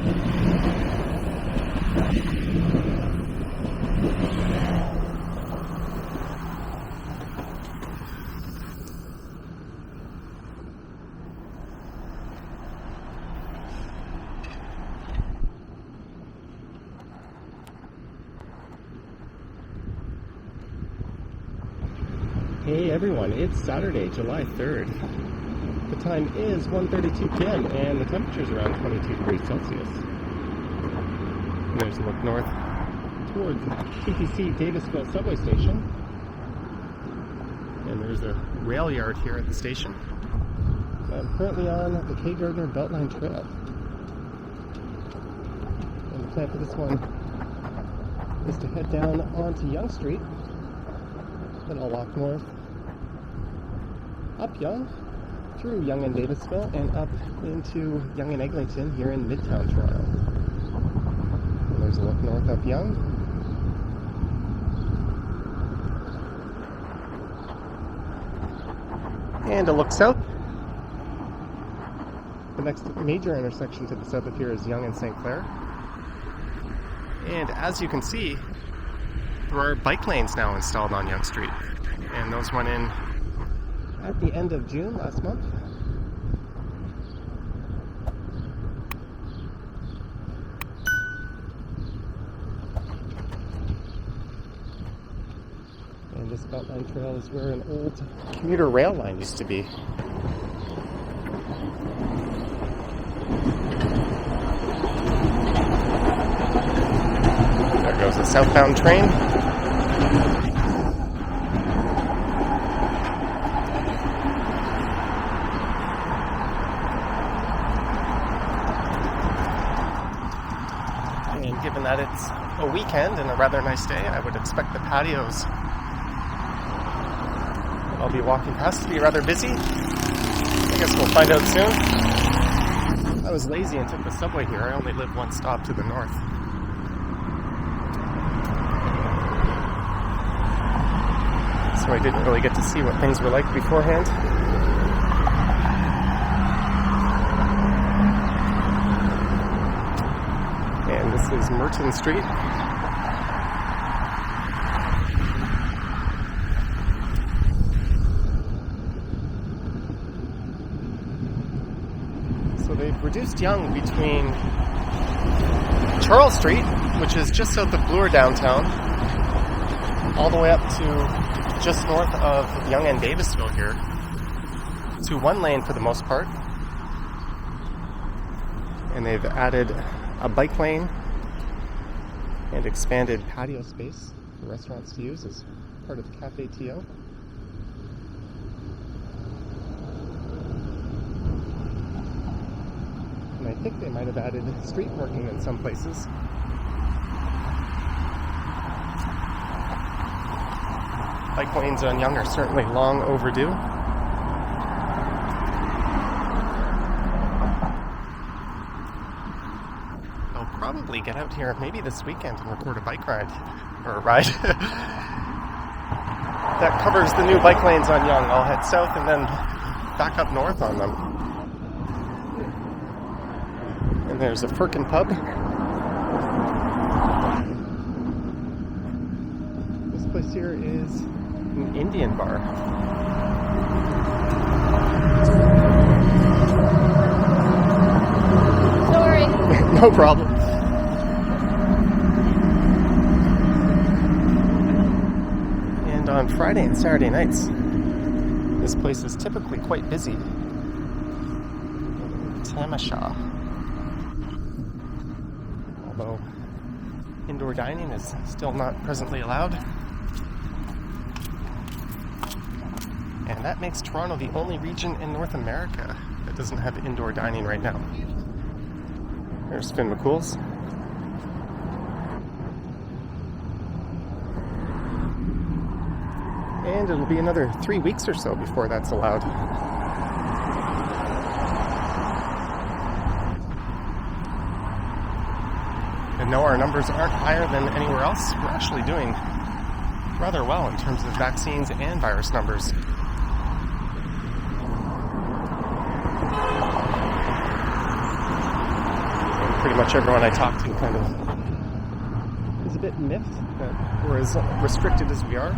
Hey everyone, it's Saturday, July 3rd. The time is 1:32 p.m. and the temperature is around 22 degrees Celsius. And there's a look north towards TTC Davisville subway station. And there's a rail yard here at the station. I'm currently on the K. Gardner Beltline Trail. And the plan for this one is to head down onto Yonge Street. Then I'll walk north, up Yonge, through Yonge and Davisville, and up into Yonge and Eglinton here in Midtown Toronto. And there's a look north up Yonge. And a look south. The next major intersection to the south of here is Yonge and St. Clair. And as you can see, there are bike lanes now installed on Yonge Street, and those went in at the end of June last month. And this Beltline Trail is where an old commuter rail line used to be. There goes a southbound train. And given that it's a weekend and a rather nice day, I would expect the patios I'll be walking past to be rather busy. I guess we'll find out soon. I was lazy and took the subway here. I only live one stop to the north. So I didn't really get to see what things were like beforehand. And this is Merton Street. So they've reduced Yonge between Charles Street, which is just south of Bloor downtown, all the way up to just north of Yonge and Davisville here, to one lane for the most part. And they've added a bike lane and expanded patio space for restaurants to use as part of Cafe TO. And I think they might have added street parking in some places. Bike lanes on Yonge are certainly long overdue. I'll probably get out here maybe this weekend and record a bike ride, or a ride, that covers the new bike lanes on Yonge. I'll head south and then back up north on them. And there's a Firkin pub. This place here is an Indian bar. Sorry. No problem. And on Friday and Saturday nights, this place is typically quite busy. Tamasha. Although indoor dining is still not presently allowed. And that makes Toronto the only region in North America that doesn't have indoor dining right now. There's Finn McCool's. And it'll be another 3 weeks or so before that's allowed. And no, our numbers aren't higher than anywhere else. We're actually doing rather well in terms of vaccines and virus numbers. pretty much everyone I talk to kind of is a bit miffed that we're as restricted as we are.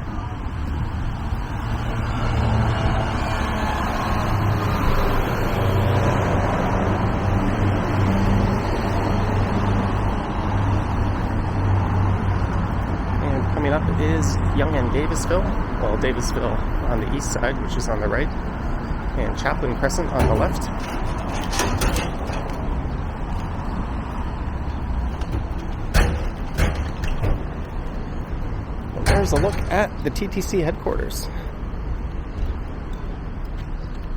And coming up is Yonge and Davisville. Well, Davisville on the east side, which is on the right, and Chaplin Crescent on the left. And there's a look at the TTC headquarters.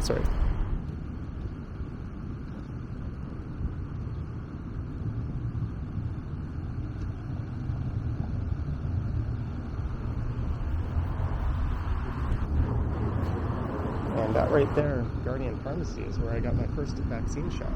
Sorry. And that right there, Guardian Pharmacy, is where I got my first vaccine shot.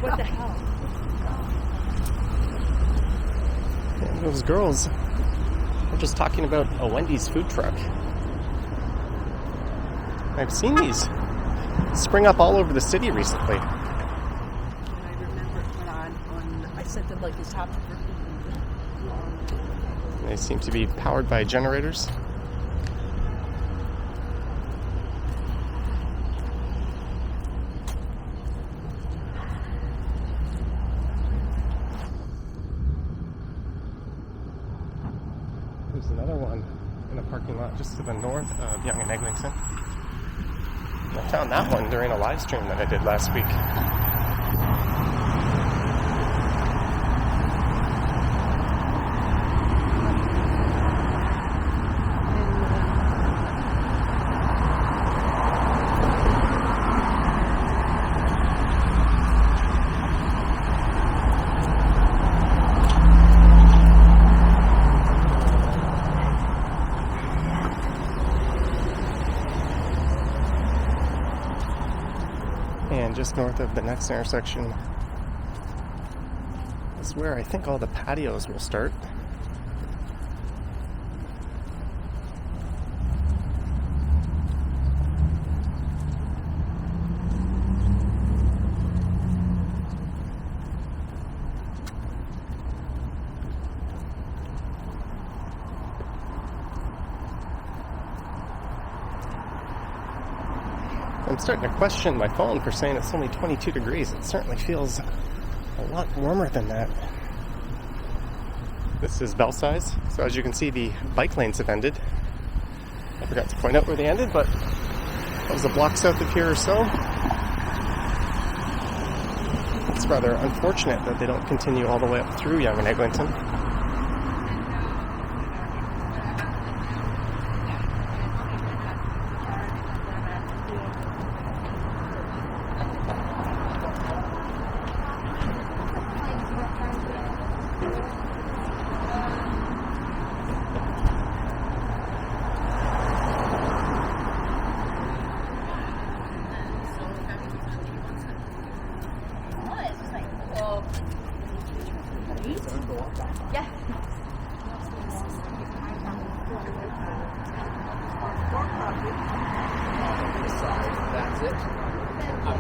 What the hell? And those girls are just talking about a Wendy's food truck. I've seen these spring up all over the city recently. And I remember when I sent them like this happy birthday. They seem to be powered by generators. There's another one in a parking lot just to the north of Yonge and Eglinton. I found that one during a live stream that I did last week. And just north of the next intersection is where I think all the patios will start. I'm starting to question my phone for saying it's only 22 degrees. It certainly feels a lot warmer than that. This is Belsize. So as you can see, the bike lanes have ended. I forgot to point out where they ended, but that was a block south of here or so. It's rather unfortunate that they don't continue all the way up through Yonge and Eglinton.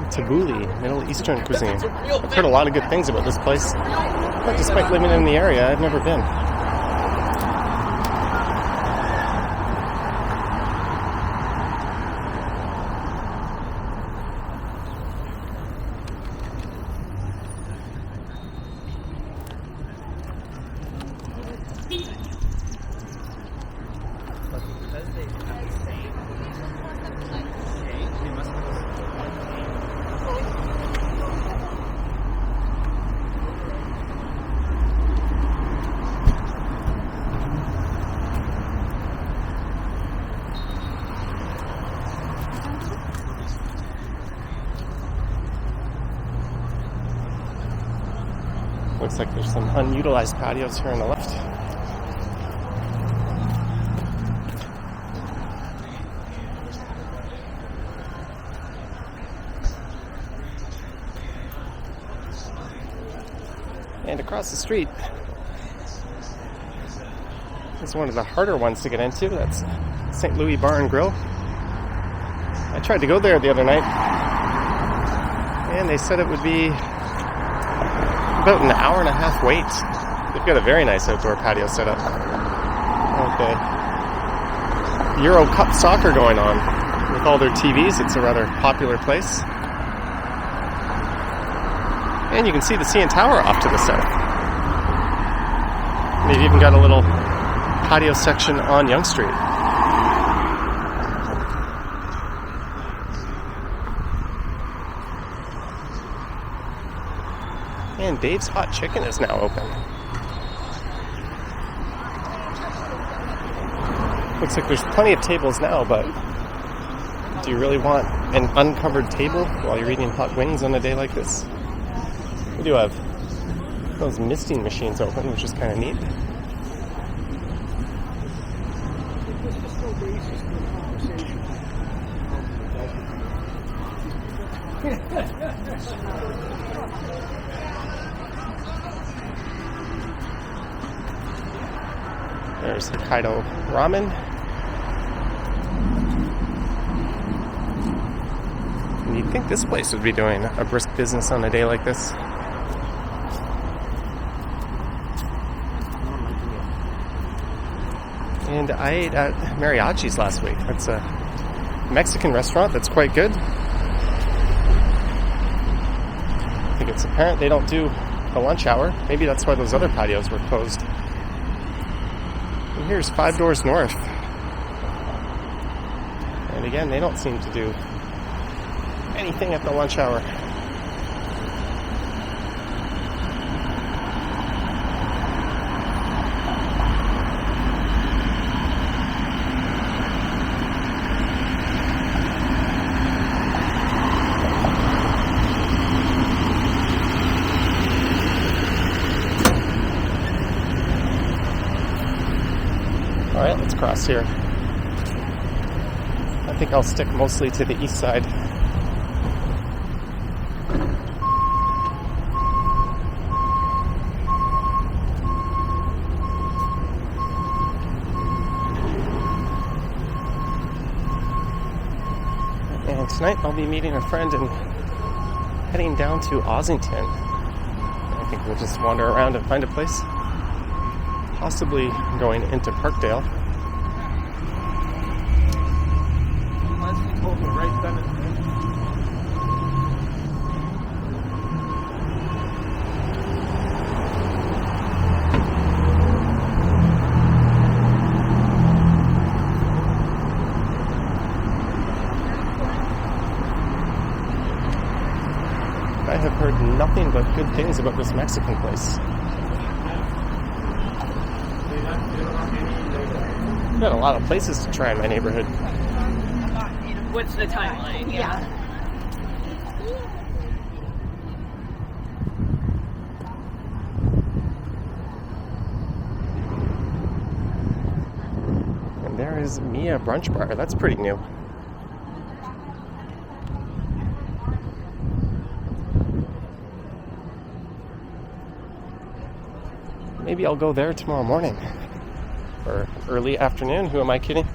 Tabbouleh, Middle Eastern cuisine. I've heard a lot of good things about this place, but despite living in the area, I've never been. Looks like there's some unutilized patios here on the left. And across the street is one of the harder ones to get into. That's St. Louis Bar and Grill. I tried to go there the other night, and they said it would be about an hour and a half wait. They've got a very nice outdoor patio set up. Okay. Euro Cup soccer going on with all their TVs. It's a rather popular place. And you can see the CN Tower off to the south. They've even got a little patio section on Yonge Street. And Dave's Hot Chicken is now open. Looks like there's plenty of tables now, but do you really want an uncovered table while you're eating hot wings on a day like this? We do have those misting machines open, which is kind of neat. There's Hokkaido Ramen. And you'd think this place would be doing a brisk business on a day like this. And I ate at Mariachi's last week. That's a Mexican restaurant that's quite good. I think it's apparent they don't do the lunch hour. Maybe that's why those other patios were closed. And here's 5 Doors North. And again, they don't seem to do anything at the lunch hour. Alright, let's cross here. I think I'll stick mostly to the east side. And tonight I'll be meeting a friend and heading down to Ossington. I think we'll just wander around and find a place. Possibly going into Parkdale. I have heard nothing but good things about this Mexican place. I've got a lot of places to try in my neighborhood. What's the timeline? Yeah. And there is Mia Brunch Bar. That's pretty new. Maybe I'll go there tomorrow morning. Or early afternoon. Who am I kidding?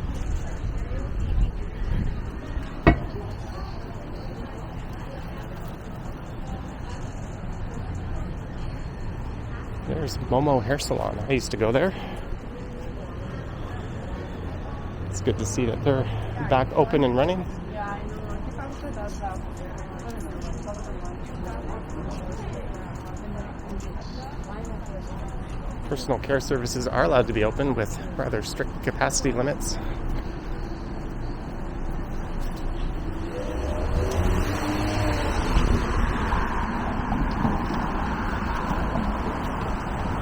There's Momo Hair Salon. I used to go there. It's good to see that they're back open and running. Personal care services are allowed to be open with rather strict capacity limits.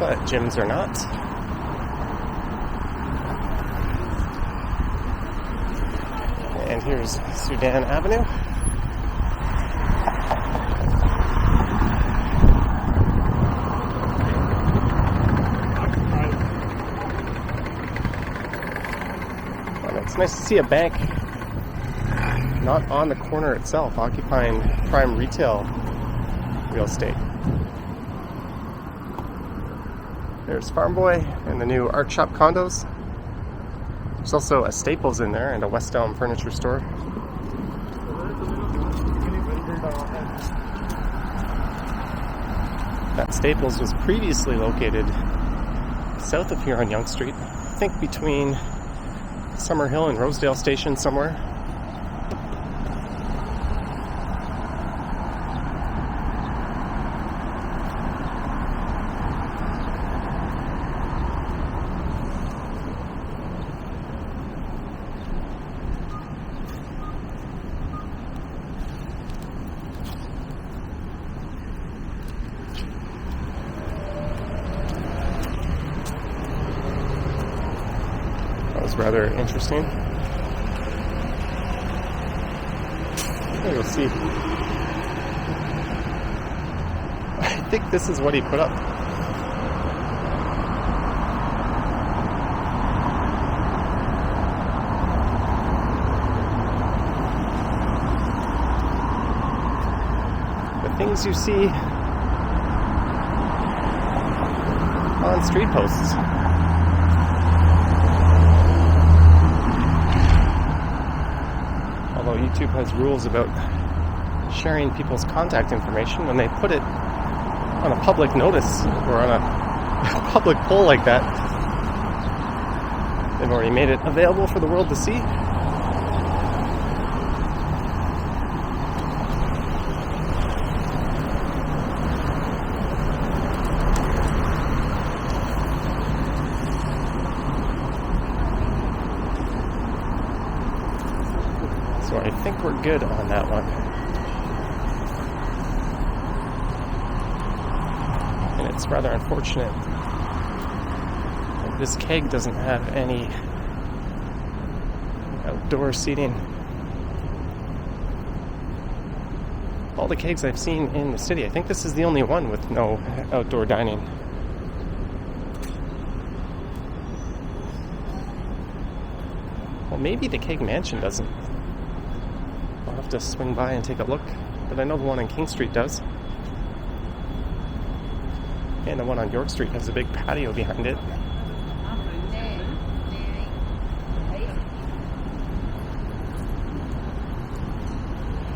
But gyms are not. And here's Sudan Avenue. It's nice to see a bank not on the corner itself, occupying prime retail real estate. There's Farm Boy and the new Art Shop condos. There's also a Staples in there and a West Elm furniture store. That Staples was previously located south of here on Yonge Street. I think between Summer Hill and Rosedale Station somewhere. That was rather interesting. There you'll see. I think this is what he put up. The things you see on street posts. Although YouTube has rules about sharing people's contact information, when they put it on a public notice or on a public poll like that, they've already made it available for the world to see. So I think we're good on that one. And it's rather unfortunate that this keg doesn't have any outdoor seating. All the kegs I've seen in the city, I think this is the only one with no outdoor dining. Well, maybe the Keg Mansion doesn't. I'll have to swing by and take a look, but I know the one on King Street does. And the one on York Street has a big patio behind it.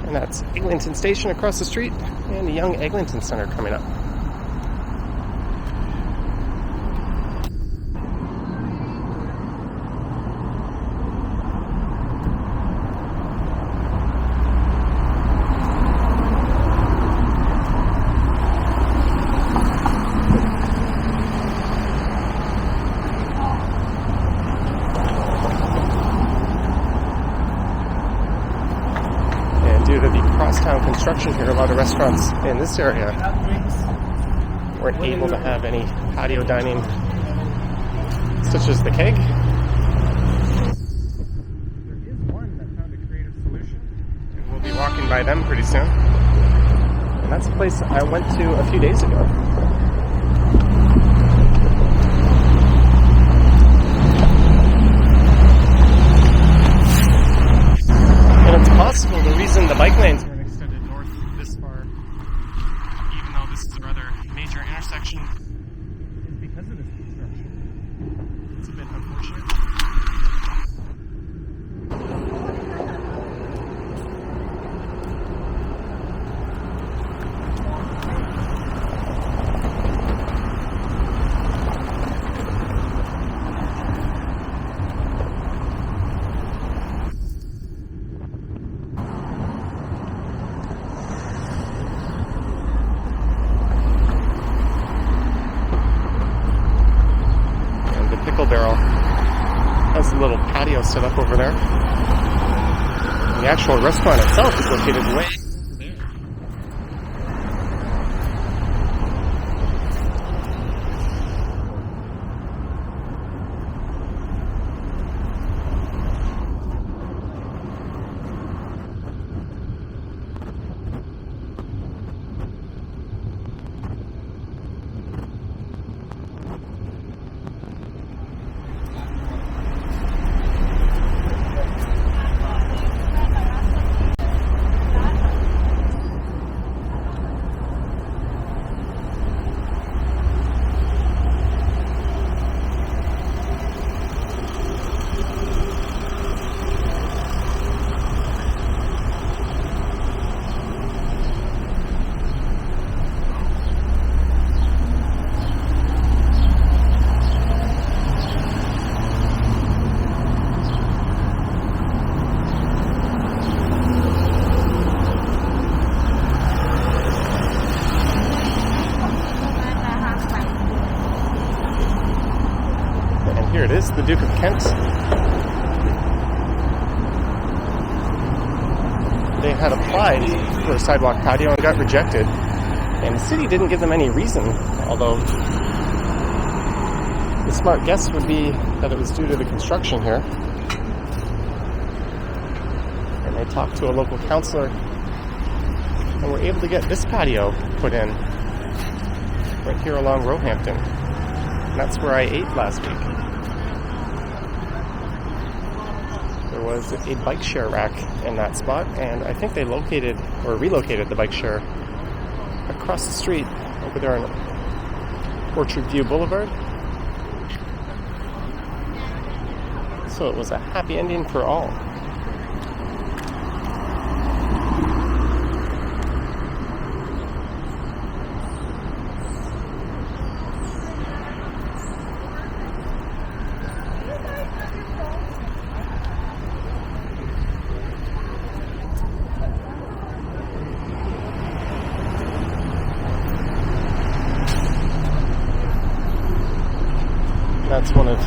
And that's Eglinton Station across the street, and the Yonge Eglinton Center coming up. Due to the crosstown construction here, a lot of restaurants in this area weren't able to have any patio dining, such as the Keg. There is one that found a creative solution, and we'll be walking by them pretty soon. And that's a place I went to a few days ago. Possible the reason the bike lanes are extended north this far, even though this is a rather major intersection, is because of this construction. It's a bit unfortunate. Barrel has a little patio set up over there. The actual restaurant itself is located way there. Duke of Kent. They had applied for a sidewalk patio and got rejected. And the city didn't give them any reason, although the smart guess would be that it was due to the construction here. And they talked to a local councillor and were able to get this patio put in right here along Roehampton. And that's where I ate last week. There was a bike share rack in that spot, and I think they located or relocated the bike share across the street over there on Orchard View Boulevard. So it was a happy ending for all. That's one of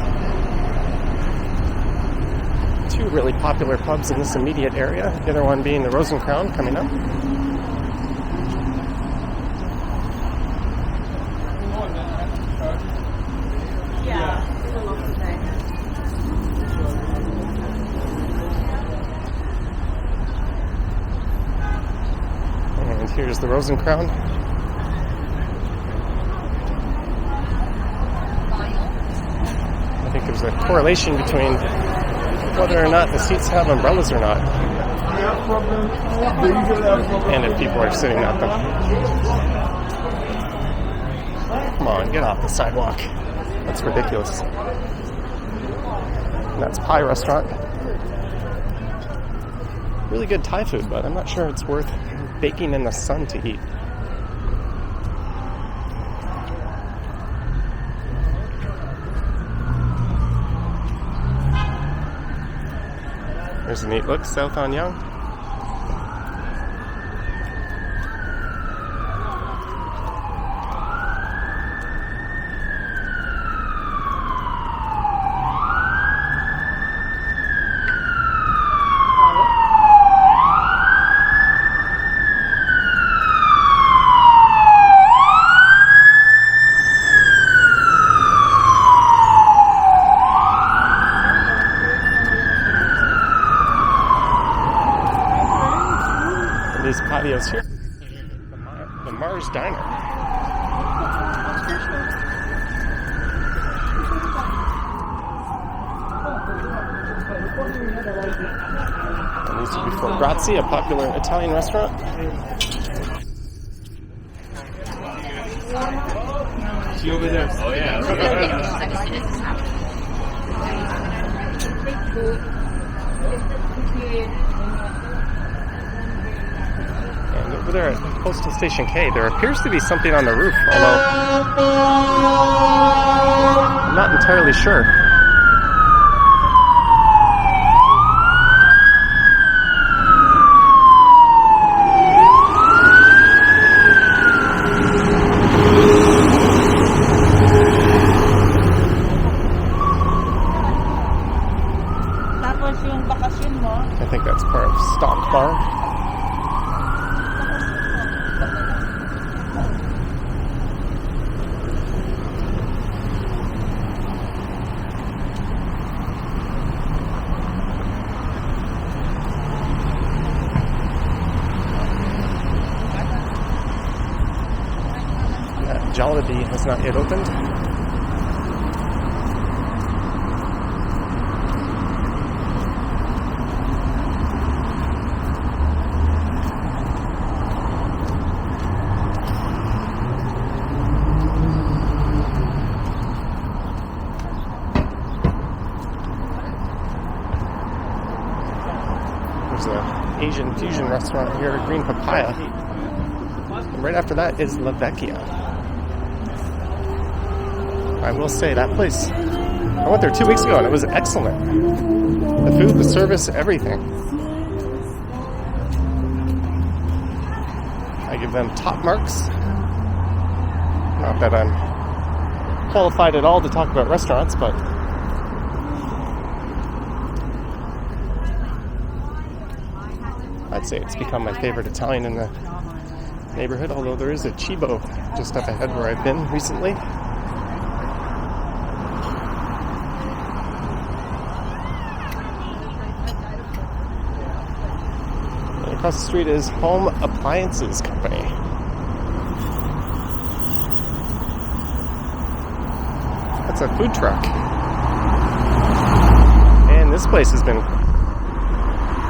two really popular pubs in this immediate area. The other one being the Rose and Crown coming up. And here's the Rose and Crown. I think there's a correlation between whether or not the seats have umbrellas or not, and if people are sitting at them. Come on, get off the sidewalk. That's ridiculous. And that's Pie Restaurant. Really good Thai food, but I'm not sure it's worth baking in the sun to eat. There's a neat look south on Yonge. These patios here. The Mars Diner. And these would be for Grazie, a popular Italian restaurant. See over there? Oh yeah. And over there at Postal Station K, there appears to be something on the roof, although I'm not entirely sure. I think that's part of Stock Bar. Jollibee has not yet opened. There's an Asian fusion restaurant here, Green Papaya. And right after that is La Vecchia. I will say that place, I went there 2 weeks ago and it was excellent. The food, the service, everything. I give them top marks. Not that I'm qualified at all to talk about restaurants, but I'd say it's become my favorite Italian in the neighborhood, although there is a Cibo just up ahead where I've been recently. And across the street is Home Appliances Company. That's a food truck. And this place has been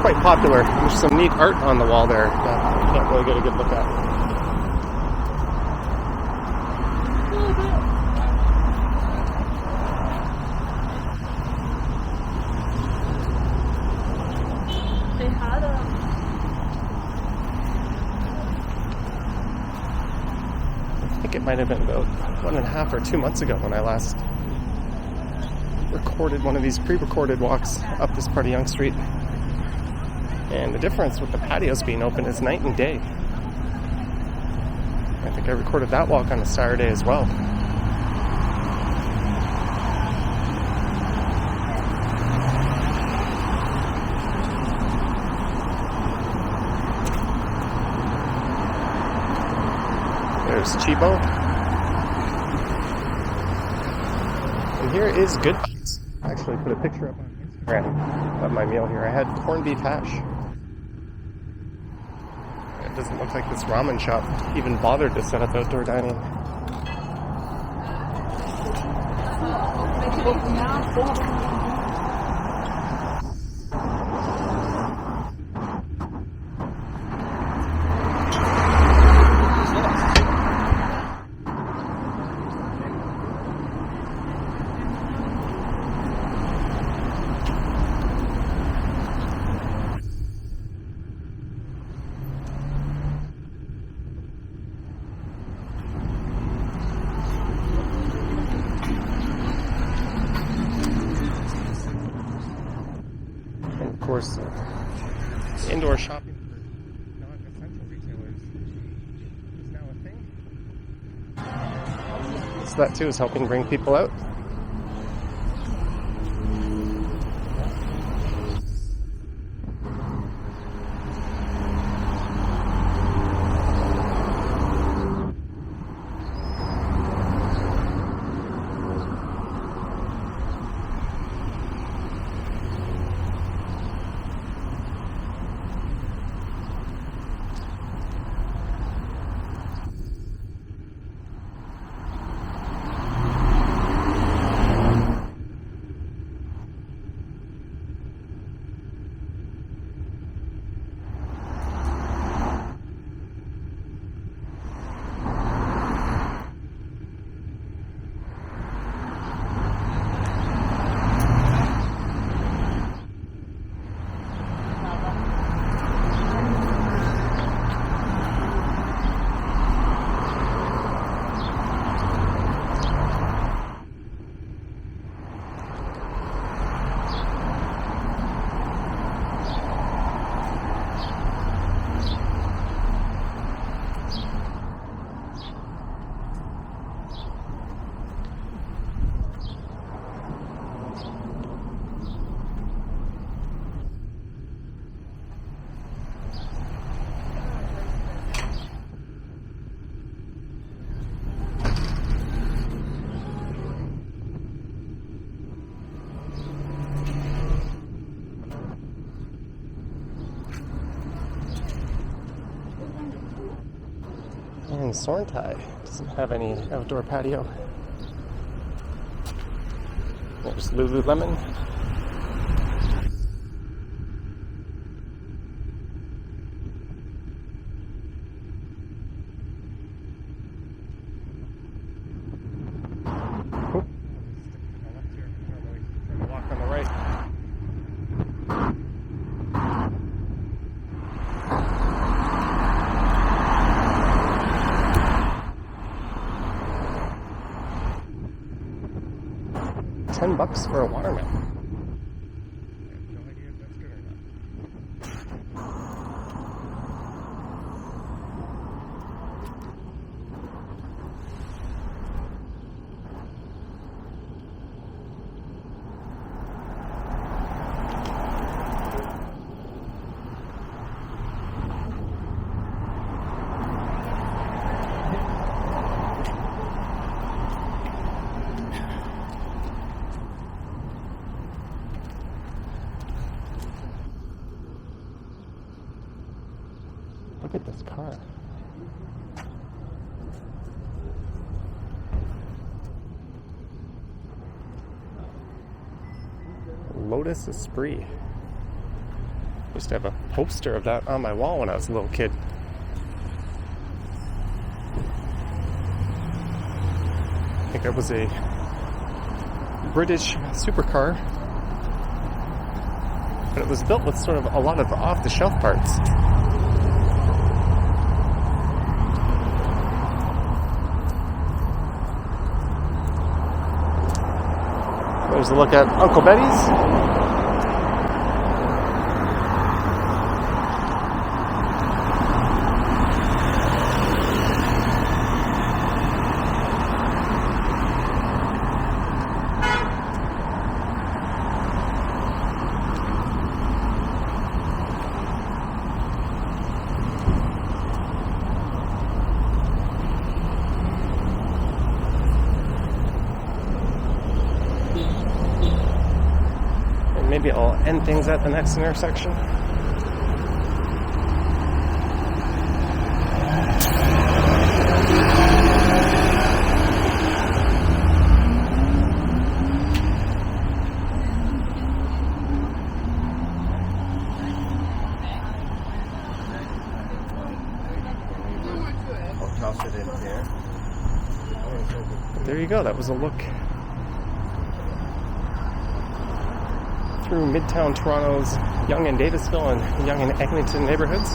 quite popular. There's some neat art on the wall there that I can't really get a good look at. They had I think it might have been about 1.5 or 2 months ago when I last recorded one of these pre-recorded walks up this part of Yonge Street. And the difference with the patios being open is night and day. I think I recorded that walk on a Saturday as well. There's Cibo. And here is Good Bites. I actually put a picture up on Instagram of my meal here. I had corned beef hash. It doesn't look like this ramen shop even bothered to set up outdoor dining. Of course, indoor shopping for non-essential retailers is now a thing. So that too is helping bring people out. And Sorntai doesn't have any outdoor patio. There's Lululemon. Oh. Walk on the right. $10 for a watermelon. I have no idea if that's good or not. Look at this car. Lotus Esprit. I used to have a poster of that on my wall when I was a little kid. I think it was a British supercar, but it was built with sort of a lot of off-the-shelf parts. There's a look at Uncle Betty's. Maybe I'll end things at the next intersection. I'll toss it in here. There you go. That was a look through Midtown Toronto's Yonge and Davisville and Yonge and Eglinton neighborhoods.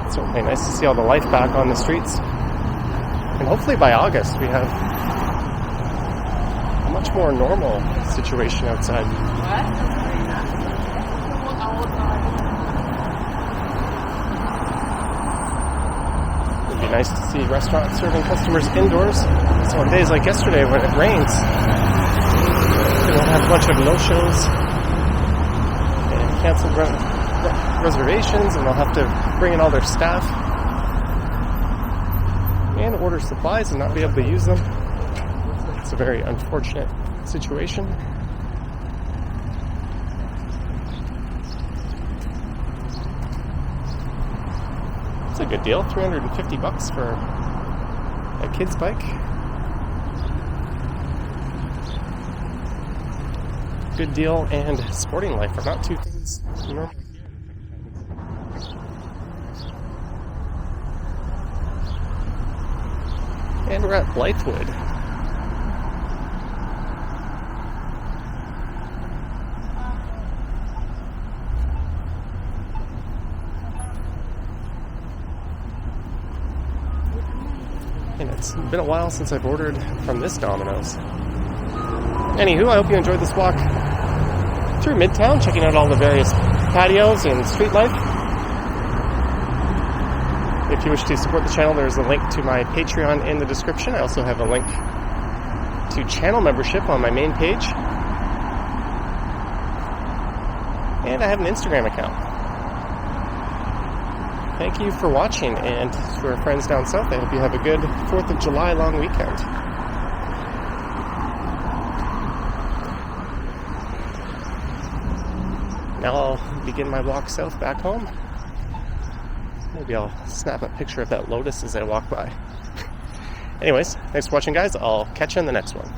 It's certainly nice to see all the life back on the streets. And hopefully by August we have a much more normal situation outside. It'd be nice to see restaurants serving customers indoors. So on days like yesterday when it rains, they won't have a bunch of no-shows and canceled reservations, and they'll have to bring in all their staff and order supplies and not be able to use them. It's a very unfortunate situation. It's a good deal, $350 for a kid's bike. Good deal and sporting life are not two things you know. And we're at Blythewood. And it's been a while since I've ordered from this Domino's. Anywho, I hope you enjoyed this walk through Midtown, checking out all the various patios and street life. If you wish to support the channel, there's a link to my Patreon in the description. I also have a link to channel membership on my main page. And I have an Instagram account. Thank you for watching, and to our friends down south, I hope you have a good 4th of July long weekend. Now I'll begin my walk south back home. Maybe I'll snap a picture of that Lotus as I walk by. Anyways, thanks for watching, guys. I'll catch you in the next one.